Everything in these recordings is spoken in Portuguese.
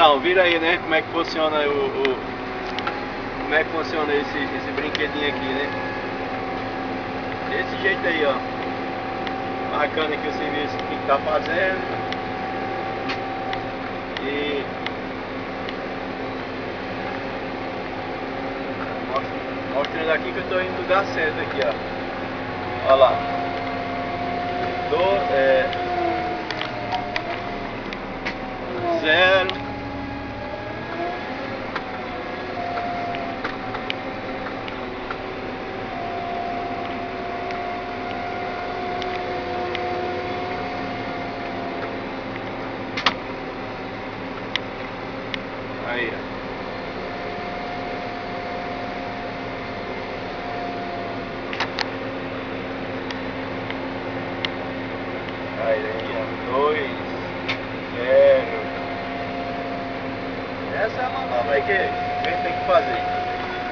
Então, vira aí, né? Como é que funciona como é que funciona esse brinquedinho aqui, né? Desse jeito aí, ó. Marcando aqui o serviço que tá fazendo. E mostrando aqui que eu tô indo no lugar certo aqui, ó. Olha lá. Zero. Aí, ó. Aí, ó. 2, 0. Essa é a manobra aí que a gente tem que fazer.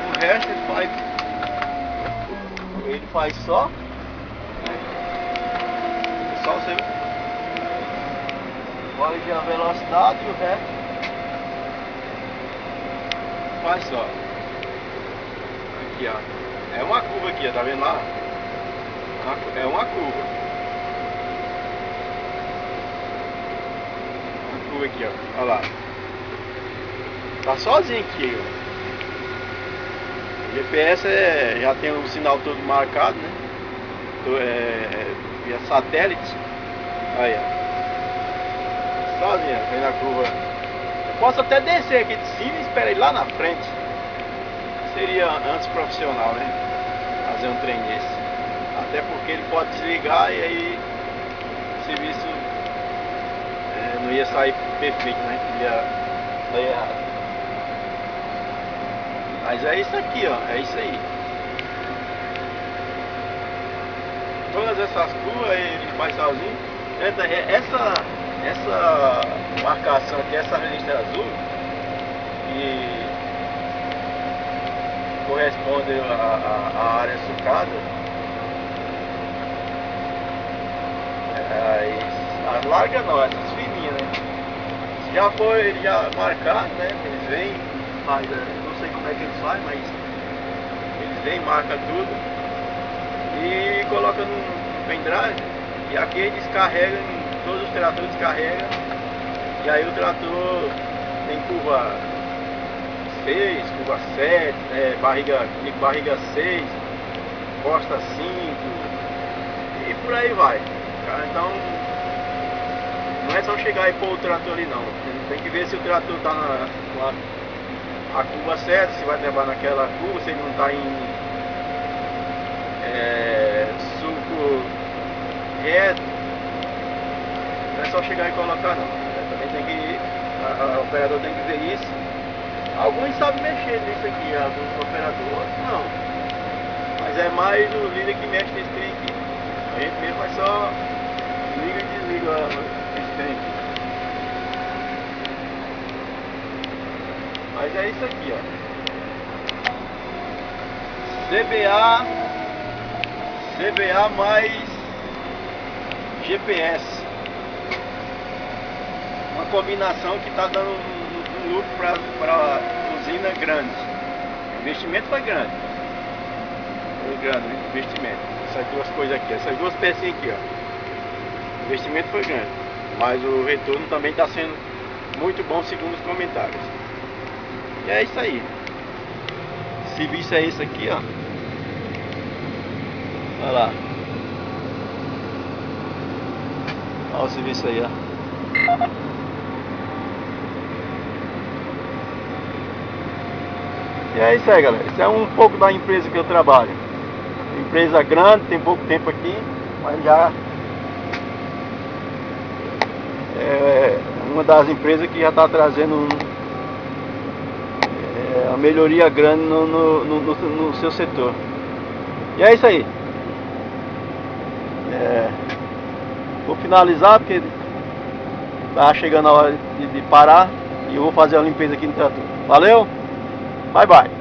O resto ele faz só. Só você corrigir a velocidade e o resto faz só. Aqui, ó. É uma curva aqui, ó. Tá vendo lá? É uma curva. Uma curva aqui, ó. Olha lá. Tá sozinho aqui, ó. O GPS já tem o sinal todo marcado, né? Via satélite. Aí, ó. Sozinho, vem na curva. Eu posso até descer aqui de cima e esperar ele lá na frente. Seria antes profissional, né? Fazer um trem desse. Até porque ele pode desligar e aí o serviço não ia sair perfeito, né? Ia sair errado. Mas é isso aqui, ó. É isso aí. Todas essas curvas ele faz sozinho. Essa marcação aqui, essa listra azul, que corresponde à área sucada, as largas não, essas fininhas, né? Já foi marcado, né? Eles vêm, não sei como é que eles fazem, mas eles vêm, marcam tudo e colocam no pendrive, e aqui eles descarregam, todos os tratores descarregam, e aí o trator tem curva 6, curva 7, barriga 6, costa 5 e por aí vai. Então não é só chegar e pôr o trator ali não. Tem que ver se o trator está com a curva certa, se vai levar naquela curva, se ele não está em sulco reto. Não é só chegar e colocar não. Também tem que o operador tem que ver isso. Alguns sabem mexer nisso aqui, alguns operadores não. Mas é mais o líder que mexe nesse trem aqui. A gente mesmo faz só liga e desliga esse trem aqui. Mas é isso aqui, ó. CBA mais GPS. Uma combinação que está dando um lucro para usina grande. O investimento foi grande. Foi grande o investimento. Essas duas coisas aqui, essas duas pecinhas aqui, ó. O investimento foi grande. Mas o retorno também está sendo muito bom segundo os comentários. E é isso aí. O serviço é esse aqui, ó. Olha lá. Olha o serviço aí, ó. E é isso aí, galera. Isso é um pouco da empresa que eu trabalho. Empresa grande, tem pouco tempo aqui, mas já é uma das empresas que já está trazendo uma melhoria grande no seu setor. E é isso aí. Vou finalizar porque tá chegando a hora de parar e eu vou fazer a limpeza aqui no trator. Valeu, bye bye.